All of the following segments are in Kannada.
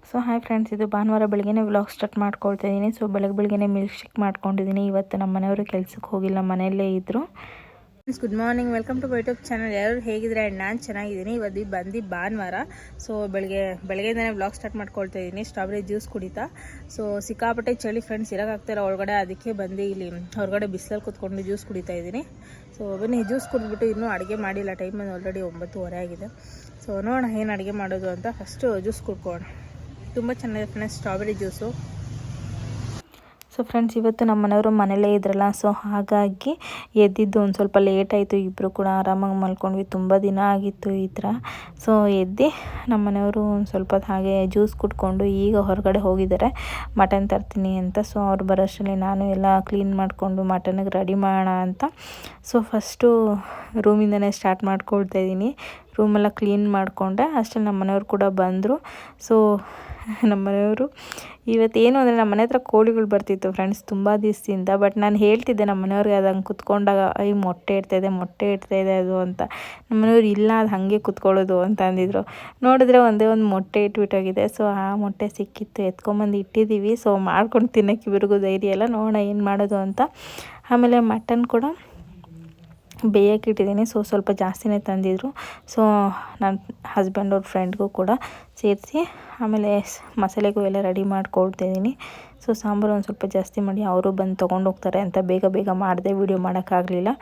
ಸೊ ಹಾಯ್ ಫ್ರೆಂಡ್ಸ್, ಇದು ಭಾನುವಾರ ಬೆಳಗ್ಗೆ ವ್ಲಾಗ್ ಸ್ಟಾರ್ಟ್ ಮಾಡ್ಕೊಳ್ತಾ ಇದ್ದೀನಿ. ಸೊ ಬೆಳಗ್ಗೆ ಮಿಲ್ಕ್ ಶೇಕ್ ಮಾಡ್ಕೊಂಡಿದ್ದೀನಿ. ಇವತ್ತು ನಮ್ಮ ಮನೆಯವರು ಕೆಲಸಕ್ಕೆ ಹೋಗಿಲ್ಲ, ಮನೆಯಲ್ಲೇ ಇದ್ದರು. Good morning, welcome to YouTube channel. ಎಲ್ಲರೂ ಹೇಗಿದ್ರೆ ನಾನು ಚೆನ್ನಾಗಿದ್ದೀನಿ. ಇವತ್ತು ಬಂದು ಭಾನುವಾರ. ಸೊ ಬೆಳಗ್ಗೆನೇ ವ್ಲಾಗ್ ಸ್ಟಾರ್ಟ್ ಮಾಡ್ಕೊಳ್ತಾ ಇದ್ದೀನಿ. ಸ್ಟ್ರಾಬೆರಿ ಜ್ಯೂಸ್ ಕುಡಿತಾ. ಸೊ ಸಿಕ್ಕಾಪಟ್ಟೆ ಚಳಿ ಫ್ರೆಂಡ್ಸ್, ಇರೋಕ್ಕಾಗ್ತಾಯಿಲ್ಲ ಒಳಗಡೆ. ಅದಕ್ಕೆ ಬಂದು ಇಲ್ಲಿ ಹೊರಗಡೆ ಬಿಸಿಲಲ್ಲಿ ಕೂತ್ಕೊಂಡು ಜ್ಯೂಸ್ ಕುಡಿತಾ ಇದ್ದೀನಿ. ಸೊ ಬನ್ನಿ, ಜ್ಯೂಸ್ ಕುಡಿದ್ಬಿಟ್ಟು ಇನ್ನೂ ಅಡುಗೆ ಮಾಡಿಲ್ಲ. ಟೈಮ್ ಆಲ್ರೆಡಿ 9:30 ಆಗಿದೆ. ಸೊ ನೋಡೋಣ ಏನು ಅಡುಗೆ ಮಾಡೋದು ಅಂತ. ಫಸ್ಟು ಜ್ಯೂಸ್ ಕುಡ್ಕೊಳ್ಳೋಣ. ತುಂಬ ಚೆನ್ನಾಗಿದೆ friends strawberry juice. So friends, ಇವತ್ತು ನಮ್ಮ ಮನೆಯವರು ಮನೇಲೇ ಇದ್ರಲ್ಲ, ಸೊ ಹಾಗಾಗಿ ಎದ್ದಿದ್ದು ಒಂದು ಸ್ವಲ್ಪ ಲೇಟ್ ಆಯಿತು. ಇಬ್ಬರು ಕೂಡ ಆರಾಮಾಗಿ ಮಲ್ಕೊಂಡ್ವಿ. ತುಂಬ ದಿನ ಆಗಿತ್ತು ಈ ಥರ. ಸೊ ಎದ್ದು ನಮ್ಮ ಮನೆಯವರು ಒಂದು ಸ್ವಲ್ಪ ಹಾಗೆ ಜ್ಯೂಸ್ ಕುಡ್ಕೊಂಡು ಈಗ ಹೊರಗಡೆ ಹೋಗಿದ್ದಾರೆ ಮಟನ್ ತರ್ತೀನಿ ಅಂತ. ಸೊ ಅವ್ರು ಬರೋಷ್ಟರಲ್ಲಿ ನಾನು ಎಲ್ಲ ಕ್ಲೀನ್ ಮಾಡಿಕೊಂಡು ಮಟನ್ಗೆ ರೆಡಿ ಮಾಡೋಣ ಅಂತ. ಸೊ ಫಸ್ಟು ರೂಮಿಂದನೇ ಸ್ಟಾರ್ಟ್ ಮಾಡ್ಕೊಳ್ತಾ ಇದ್ದೀನಿ. ರೂಮೆಲ್ಲ ಕ್ಲೀನ್ ಮಾಡಿಕೊಂಡೆ. ಅಷ್ಟರಲ್ಲಿ ನಮ್ಮ ಮನೆಯವರು ಕೂಡ ಬಂದರು. ಸೊ ನಮ್ಮ ಮನೆಯವರು ಇವತ್ತೇನು ಅಂದರೆ, ನಮ್ಮ ಮನೆ ಹತ್ರ ಕೋಳಿಗಳು ಬರ್ತಿತ್ತು ಫ್ರೆಂಡ್ಸ್ ತುಂಬ ದಿವಸದಿಂದ. ಬಟ್ ನಾನು ಹೇಳ್ತಿದ್ದೆ ನಮ್ಮ ಮನೆಯವ್ರಿಗೆ, ಅದು ಹಂಗೆ ಕುತ್ಕೊಂಡಾಗ ಮೊಟ್ಟೆ ಇಡ್ತಾಯಿದೆ ಅದು ಅಂತ. ನಮ್ಮ ಮನೆಯವ್ರು ಇಲ್ಲ, ಅದು ಹಾಗೆ ಕುತ್ಕೊಳ್ಳೋದು ಅಂತ ಅಂದಿದ್ರು. ನೋಡಿದ್ರೆ ಒಂದೇ ಒಂದು ಮೊಟ್ಟೆ ಇಟ್ಬಿಟ್ಟೋಗಿದೆ. ಸೊ ಆ ಮೊಟ್ಟೆ ಸಿಕ್ಕಿತ್ತು, ಎತ್ಕೊಂಬಂದು ಇಟ್ಟಿದ್ದೀವಿ. ಸೊ ಮಾಡ್ಕೊಂಡು ತಿನ್ನೋಕ್ಕೆ ಇವ್ರಿಗೂ ಧೈರ್ಯ ಎಲ್ಲ, ನೋಡೋಣ ಏನು ಮಾಡೋದು ಅಂತ. ಆಮೇಲೆ ಮಟನ್ ಕೂಡ ಬೇಯಕ್ಕೆ ಇಟ್ಟಿದ್ದೀನಿ. ಸೊ ಸ್ವಲ್ಪ ಜಾಸ್ತಿನೇ ತಂದಿದ್ರು. ಸೊ ನನ್ನ ಹಸ್ಬೆಂಡ್ ಅವ್ರ ಫ್ರೆಂಡ್ಗೂ ಕೂಡ ಸೇರಿಸಿ ಆಮೇಲೆ ಮಸಾಲೆಗೂ ಎಲ್ಲ ರೆಡಿ ಮಾಡ್ಕೊಳ್ತಾಯಿದ್ದೀನಿ. ಸೊ ಸಾಂಬಾರು ಒಂದು ಸ್ವಲ್ಪ ಜಾಸ್ತಿ ಮಾಡಿ ಅವರು ಬಂದು ತೊಗೊಂಡು ಹೋಗ್ತಾರೆ ಅಂತ ಬೇಗ ಮಾಡಿದೆ, ವೀಡಿಯೋ ಮಾಡೋಕ್ಕಾಗಲಿಲ್ಲ.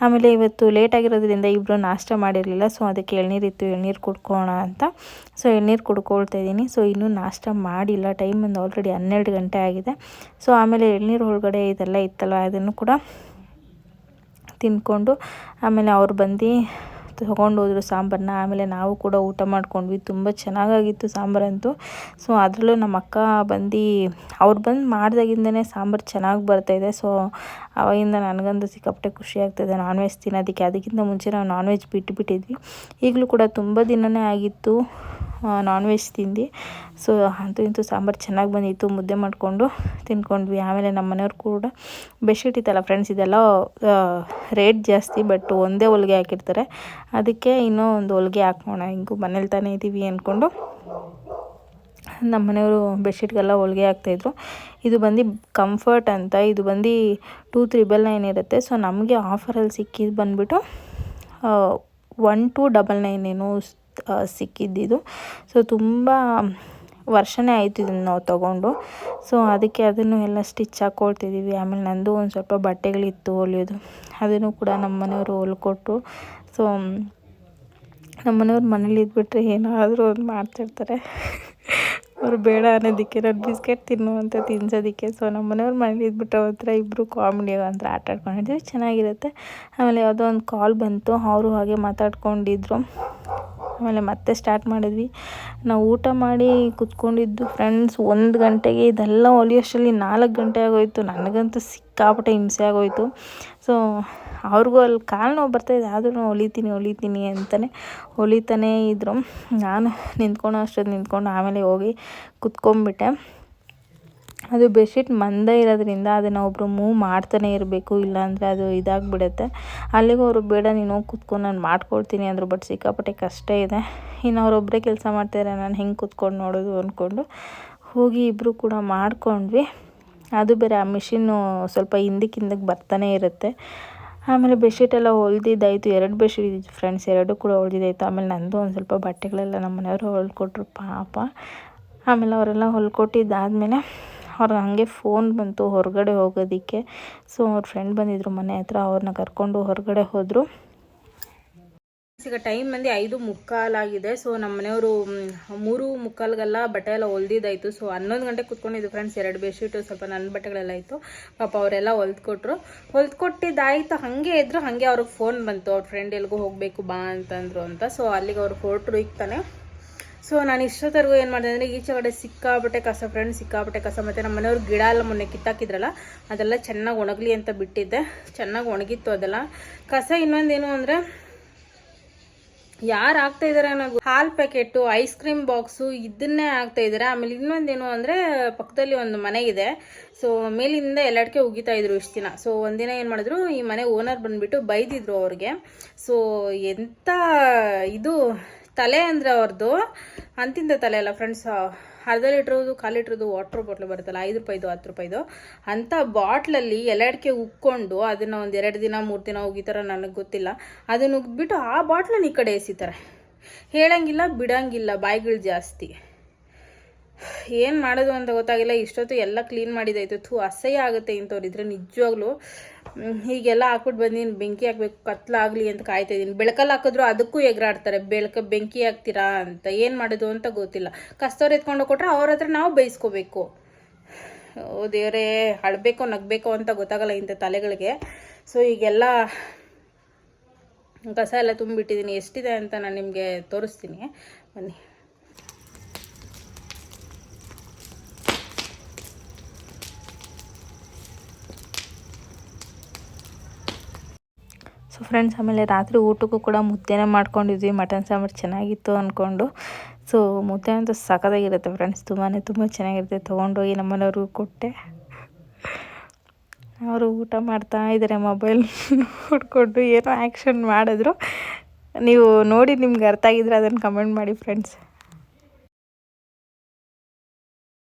ಆಮೇಲೆ ಇವತ್ತು ಲೇಟಾಗಿರೋದ್ರಿಂದ ಇಬ್ಬರು ನಾಷ್ಟ ಮಾಡಿರಲಿಲ್ಲ. ಸೊ ಅದಕ್ಕೆ ಎಳ್ನೀರಿತ್ತು, ಎಳ್ನೀರು ಕುಡ್ಕೊಳ್ಳೋಣ ಅಂತ. ಸೊ ಎಳ್ನೀರು ಕುಡ್ಕೊಳ್ತಾ ಇದ್ದೀನಿ. ಸೊ ಇನ್ನೂ ನಾಷ್ಟ ಮಾಡಿಲ್ಲ, ಟೈಮ್ ಒಂದು ಆಲ್ರೆಡಿ 12 ಗಂಟೆ ಆಗಿದೆ. ಸೊ ಆಮೇಲೆ ಎಳ್ನೀರು ಒಳಗಡೆ ಇದೆಲ್ಲ ಇತ್ತಲ್ಲ, ಅದನ್ನು ಕೂಡ ತಿಂದ್ಕೊಂಡು ಆಮೇಲೆ ಅವ್ರು ಬಂದು ತೊಗೊಂಡು ಹೋದರು ಸಾಂಬಾರನ್ನ. ಆಮೇಲೆ ನಾವು ಕೂಡ ಊಟ ಮಾಡ್ಕೊಂಡ್ವಿ. ತುಂಬ ಚೆನ್ನಾಗಾಗಿತ್ತು ಸಾಂಬಾರಂತೂ. ಸೊ ಅದರಲ್ಲೂ ನಮ್ಮ ಅಕ್ಕ ಅವ್ರು ಬಂದು ಮಾಡಿದಾಗಿಂದನೇ ಸಾಂಬಾರು ಚೆನ್ನಾಗಿ ಬರ್ತಾಯಿದೆ. ಸೊ ಅವಾಗಿಂದ ನನಗಂತೂ ಸಿಕ್ಕಾಪಟ್ಟೆ ಖುಷಿ ಆಗ್ತಾಯಿದೆ ನಾನ್ ವೆಜ್ ತಿನ್ನೋದಕ್ಕೆ. ಅದಕ್ಕಿಂತ ಮುಂಚೆ ನಾವು ನಾನ್ ವೆಜ್ ಬಿಟ್ಟಿದ್ವಿ. ಈಗಲೂ ಕೂಡ ತುಂಬ ದಿನವೇ ಆಗಿತ್ತು ನಾನ್ ವೆಜ್ ತಿಂದು. ಸೊ ಅಂತೂ ಇಂತೂ ಸಾಂಬಾರು ಚೆನ್ನಾಗಿ ಬಂದಿತ್ತು. ಮುದ್ದೆ ಮಾಡಿಕೊಂಡು ತಿನ್ಕೊಂಡ್ವಿ. ಆಮೇಲೆ ನಮ್ಮ ಮನೆಯವ್ರು ಕೂಡ ಬೆಡ್ಶೀಟ್ ಇತ್ತಲ್ಲ ಫ್ರೆಂಡ್ಸ್, ಇದೆಲ್ಲ ರೇಟ್ ಜಾಸ್ತಿ, ಬಟ್ ಒಂದೇ ಹೊಲಿಗೆ ಹಾಕಿರ್ತಾರೆ. ಅದಕ್ಕೆ ಇನ್ನೂ ಒಂದು ಹೊಲಿಗೆ ಹಾಕೋಣ, ಹಿಂಗೂ ಮನೇಲಿ ತಾನೇ ಇದ್ದೀವಿ ಅಂದ್ಕೊಂಡು ನಮ್ಮ ಮನೆಯವರು ಬೆಡ್ಶೀಟ್ಗೆಲ್ಲ ಹೊಲಿಗೆ ಹಾಕ್ತಾಯಿದ್ರು. ಇದು ಬಂದು ಕಂಫರ್ಟ್ ಅಂತ, ಇದು ಬಂದು 2399 ಇರುತ್ತೆ. ಸೊ ನಮಗೆ ಆಫರಲ್ಲಿ ಸಿಕ್ಕಿದ್ದು ಬಂದುಬಿಟ್ಟು 1299 ಏನೋ ಸಿಕ್ಕಿದ್ದಿದ್ದು. ಸೊ ತುಂಬ ವರ್ಷನೇ ಆಯಿತು ಇದನ್ನು ನಾವು ತೊಗೊಂಡು. ಸೊ ಅದಕ್ಕೆ ಅದನ್ನು ಎಲ್ಲ ಸ್ಟಿಚ್ ಹಾಕ್ಕೊಳ್ತಿದ್ದೀವಿ. ಆಮೇಲೆ ನಂದು ಒಂದು ಸ್ವಲ್ಪ ಬಟ್ಟೆಗಳಿತ್ತು ಹೊಲಿಯೋದು, ಅದನ್ನು ಕೂಡ ನಮ್ಮ ಮನೆಯವರು ಹೊಲ್ಕೊಟ್ರು. ಸೊ ನಮ್ಮ ಮನೆಯವ್ರು ಮನೇಲಿ ಇದ್ಬಿಟ್ರೆ ಏನಾದರೂ ಒಂದು ಮಾಡ್ತಿರ್ತಾರೆ. ಅವ್ರು ಬೇಡ ಅನ್ನೋದಕ್ಕೆ ನಾನು ಬಿಸ್ಕೆಟ್ ತಿನ್ನು ಅಂತ ತಿನ್ಸೋದಕ್ಕೆ. ಸೊ ನಮ್ಮ ಮನೆಯವ್ರು ಮನೇಲಿ ಇದ್ಬಿಟ್ಟು ಒಂಥರ ಇಬ್ಬರು ಕಾಮಿಡಿ ಅಂತ ಆಟ ಆಡ್ಕೊಂಡಿದ್ವಿ, ಚೆನ್ನಾಗಿರುತ್ತೆ. ಆಮೇಲೆ ಯಾವುದೋ ಒಂದು ಕಾಲ್ ಬಂತು, ಅವರು ಹಾಗೆ ಮಾತಾಡ್ಕೊಂಡಿದ್ರು. ಆಮೇಲೆ ಮತ್ತೆ ಸ್ಟಾರ್ಟ್ ಮಾಡಿದ್ವಿ. ನಾವು ಊಟ ಮಾಡಿ ಕುತ್ಕೊಂಡಿದ್ದು ಫ್ರೆಂಡ್ಸ್ 1 ಗಂಟೆಗೆ. ಇದೆಲ್ಲ ಹೊಲಿಯೋಷ್ಟರಲ್ಲಿ 4 ಗಂಟೆ ಆಗೋಯಿತು. ನನಗಂತೂ ಸಿಕ್ಕಾಪಟ್ಟೆ ಹಿಂಸೆ ಆಗೋಯಿತು. ಸೊ ಅವ್ರಿಗೂ ಅಲ್ಲಿ ಕಾಲು ನೋವು ಬರ್ತಾಯಿದೆ, ಆದ್ರೂ ಹೊಲಿತೀನಿ ಅಂತಲೇ ಹೊಲಿತಾನೇ ಇದ್ದರು. ನಾನು ನಿಂತ್ಕೊಂಡು ಆಮೇಲೆ ಹೋಗಿ ಕುತ್ಕೊಂಡ್ಬಿಟ್ಟೆ. ಅದು ಬೆಡ್ಶೀಟ್ ಮಂದ ಇರೋದ್ರಿಂದ ಅದನ್ನು ಒಬ್ಬರು ಮೂವ್ ಮಾಡ್ತಾನೆ ಇರಬೇಕು, ಇಲ್ಲಾಂದರೆ ಅದು ಇದಾಗಿಬಿಡುತ್ತೆ. ಅಲ್ಲಿಗೂ ಅವರು ಬೇಡ ನೀನು ಹೋಗಿ ಕುತ್ಕೊಂಡು ನಾನು ಮಾಡ್ಕೊಳ್ತೀನಿ ಅಂದರು. ಬಟ್ ಸಿಕ್ಕಾಪಟ್ಟೆ ಕಷ್ಟ ಇದೆ. ಇನ್ನು ಅವರೊಬ್ಬರೇ ಕೆಲಸ ಮಾಡ್ತಾಯಿದ್ದಾರೆ, ನಾನು ಹೆಂಗೆ ಕುತ್ಕೊಂಡು ನೋಡೋದು ಅಂದ್ಕೊಂಡು ಹೋಗಿ ಇಬ್ಬರು ಕೂಡ ಮಾಡ್ಕೊಂಡ್ವಿ. ಅದು ಬೇರೆ ಆ ಮಿಷಿನ್ನು ಸ್ವಲ್ಪ ಹಿಂದಕ್ಕೆ ಬರ್ತಾನೆ ಇರುತ್ತೆ. ಆಮೇಲೆ ಬೆಡ್ಶೀಟೆಲ್ಲ ಹೊಲ್ದಿದ್ದಾಯಿತು. 2 ಬೆಡ್ಶೀಟ್ ಇದ್ದಿದ್ದು ಫ್ರೆಂಡ್ಸ್, 2 ಕೂಡ ಹೊಲ್ದಿದ್ದಾಯಿತು. ಆಮೇಲೆ ನಂದು ಒಂದು ಸ್ವಲ್ಪ ಬಟ್ಟೆಗಳೆಲ್ಲ ನಮ್ಮ ಮನೆಯವರು ಹೊಲ್ಕೊಟ್ರು ಪಾಪ. ಆಮೇಲೆ ಅವರೆಲ್ಲ ಹೊಲ್ಕೊಟ್ಟಿದ್ದಾದಮೇಲೆ ಅವ್ರಿಗೆ ಹಾಗೆ ಫೋನ್ ಬಂತು ಹೊರಗಡೆ ಹೋಗೋದಕ್ಕೆ. ಸೊ ಅವ್ರ ಫ್ರೆಂಡ್ ಬಂದಿದ್ದರು ಮನೆ ಹತ್ರ, ಅವ್ರನ್ನ ಕರ್ಕೊಂಡು ಹೊರಗಡೆ ಹೋದರು. ಈಗ ಟೈಮ್ ಬಂದು 5:45 ಆಗಿದೆ. ಸೊ ನಮ್ಮ ಮನೆಯವರು 3:45ಗೆಲ್ಲ ಬಟ್ಟೆ ಎಲ್ಲ ಹೊಲ್ದಿದ್ದಾಯಿತು. ಸೊ 11 ಗಂಟೆಗೆ ಕುತ್ಕೊಂಡಿದ್ದು ಫ್ರೆಂಡ್ಸ್. 2 ಬೆಡ್ಶೀಟು ಸ್ವಲ್ಪ ನನ್ನ ಬಟ್ಟೆಗಳೆಲ್ಲ ಇತ್ತು. ಪಾಪ ಅವರೆಲ್ಲ ಹೊಲ್ಕೊಟ್ಟಿದ್ದಾಯಿತು. ಹಾಗೆ ಇದ್ರು, ಹಾಗೆ ಅವ್ರಿಗೆ ಫೋನ್ ಬಂತು, ಅವ್ರ ಫ್ರೆಂಡ್ ಎಲ್ಗೂ ಹೋಗಬೇಕು ಬಾ ಅಂತಂದರು ಅಂತ. ಸೊ ಅಲ್ಲಿಗೆ ಅವ್ರು ಹೊರಟರು ಈಗ ತಾನೆ. ಸೊ ನಾನು ಇಷ್ಟೊತ್ತರೆಗೂ ಏನು ಮಾಡಿದೆ ಅಂದರೆ, ಈಚೆ ಕಡೆ ಸಿಕ್ಕಾಪಟ್ಟೆ ಕಸ ಫ್ರೆಂಡ್ಸ್, ಸಿಕ್ಕಾಪಟ್ಟೆ ಕಸ. ಮತ್ತು ನಮ್ಮ ಮನೆಯವ್ರು ಗಿಡ ಎಲ್ಲ ಮೊನ್ನೆ ಕಿತ್ತಾಕಿದ್ರಲ್ಲ, ಅದೆಲ್ಲ ಚೆನ್ನಾಗಿ ಒಣಗಲಿ ಅಂತ ಬಿಟ್ಟಿದ್ದೆ. ಚೆನ್ನಾಗಿ ಒಣಗಿತ್ತು ಅದೆಲ್ಲ ಕಸ. ಇನ್ನೊಂದೇನು ಅಂದರೆ, ಯಾರು ಆಗ್ತಾಯಿದ್ದಾರೆ ಅನ್ನೋ ಹಾಲು ಪ್ಯಾಕೆಟು, ಐಸ್ ಕ್ರೀಮ್ ಬಾಕ್ಸು ಇದನ್ನೇ ಆಗ್ತಾಯಿದ್ದಾರೆ. ಆಮೇಲೆ ಇನ್ನೊಂದೇನು ಅಂದರೆ, ಪಕ್ಕದಲ್ಲಿ ಒಂದು ಮನೆ ಇದೆ. ಸೊ ಮೇಲಿಂದ ಎಲ್ಲಾಡ್ಕೆ ಉಗಿತಾಯಿದ್ರು ಇಷ್ಟು ದಿನ. ಸೊ ಒಂದಿನ ಏನು ಮಾಡಿದ್ರು, ಈ ಮನೆ ಓನರ್ ಬಂದುಬಿಟ್ಟು ಬೈದಿದ್ರು ಅವ್ರಿಗೆ. ಸೊ ಎಂಥ ಇದು ತಲೆ ಅಂದರೆ ಅವ್ರದ್ದು ಅಂತಿಂದ ತಲೆ ಅಲ್ಲ ಫ್ರೆಂಡ್ಸ್, ಅರ್ಧ ಲೀಟ್ರದು 1/4 ಲೀಟ್ರದು ವಾಟ್ರ್ ಬಾಟ್ಲ್ ಬರುತ್ತಲ್ಲ, 5 ರೂಪಾಯಿದು 10 ರೂಪಾಯಿದು ಅಂಥ ಬಾಟ್ಲಲ್ಲಿ ಎಲ್ಲಡಿಕೆ ಉಕ್ಕೊಂಡು ಅದನ್ನು ಒಂದು 2 ದಿನ 3 ದಿನ ಹೋಗಿತಾರ, ನನಗೆ ಗೊತ್ತಿಲ್ಲ. ಅದನ್ನು ಉಗ್ಬಿಟ್ಟು ಆ ಬಾಟ್ಲನ್ನ ಈ ಕಡೆ ಎಸಿತಾರೆ. ಹೇಳಂಗಿಲ್ಲ ಬಿಡಂಗಿಲ್ಲ, ಬಾಯಿಗಳು ಜಾಸ್ತಿ. ಏನು ಮಾಡೋದು ಅಂತ ಗೊತ್ತಾಗಿಲ್ಲ. ಇಷ್ಟೊತ್ತು ಎಲ್ಲ ಕ್ಲೀನ್ ಮಾಡಿದಾಯ್ತು. ಅಸಹ್ಯ ಆಗುತ್ತೆ ಇಂಥವ್ರಿದ್ರೆ ನಿಜವಾಗ್ಲೂ. ಹೀಗೆಲ್ಲ ಹಾಕ್ಬಿಟ್ಟು ಬಂದೀನಿ, ಬೆಂಕಿ ಹಾಕಬೇಕು ಕತ್ಲಾಗಲಿ ಅಂತ ಕಾಯ್ತಾಯಿದ್ದೀನಿ. ಬೆಳಕಲ್ಲಿ ಹಾಕಿದ್ರು ಅದಕ್ಕೂ ಎಗರಾಡ್ತಾರೆ, ಬೆಂಕಿ ಹಾಕ್ತೀರಾ ಅಂತ. ಏನು ಮಾಡೋದು ಅಂತ ಗೊತ್ತಿಲ್ಲ. ಕಸ್ತವ್ರು ಎತ್ಕೊಂಡು ಕೊಟ್ರೆ ಅವ್ರ ಹತ್ರ ನಾವು ಬೈಸ್ಕೋಬೇಕು. ಓ ದೇವರೇ, ಅಳಬೇಕೋ ನಗಬೇಕೋ ಅಂತ ಗೊತ್ತಾಗಲ್ಲ ಇಂಥ ತಲೆಗಳಿಗೆ. ಸೊ ಈಗೆಲ್ಲ ಕಸ ಎಲ್ಲ ತುಂಬಿಟ್ಟಿದ್ದೀನಿ. ಎಷ್ಟಿದೆ ಅಂತ ನಾನು ನಿಮಗೆ ತೋರಿಸ್ತೀನಿ, ಬನ್ನಿ. ಸೊ ಫ್ರೆಂಡ್ಸ್, ಆಮೇಲೆ ರಾತ್ರಿ ಊಟಕ್ಕೂ ಕೂಡ ಮುದ್ದೆನೇ ಮಾಡ್ಕೊಂಡಿದ್ವಿ. ಮಟನ್ ಸಾಂಬಾರು ಚೆನ್ನಾಗಿತ್ತು ಅಂದ್ಕೊಂಡು. ಸೊ ಮುದ್ದೆ ಅಂತೂ ಸಖತ್ತಾಗಿರುತ್ತೆ ಫ್ರೆಂಡ್ಸ್, ತುಂಬ ಚೆನ್ನಾಗಿರುತ್ತೆ. ತೊಗೊಂಡೋಗಿ ನಮ್ಮನೆಯವ್ರಿಗೂ ಕೊಟ್ಟೆ. ಅವರು ಊಟ ಮಾಡ್ತಾ ಇದ್ದಾರೆ, ಮೊಬೈಲ್ ನೋಡಿಕೊಂಡು ಏನೋ ಆ್ಯಕ್ಷನ್ ಮಾಡಿದ್ರು. ನೀವು ನೋಡಿ ನಿಮ್ಗೆ ಅರ್ಥ ಆಗಿದ್ರೆ ಅದನ್ನು ಕಮೆಂಟ್ ಮಾಡಿ ಫ್ರೆಂಡ್ಸ್.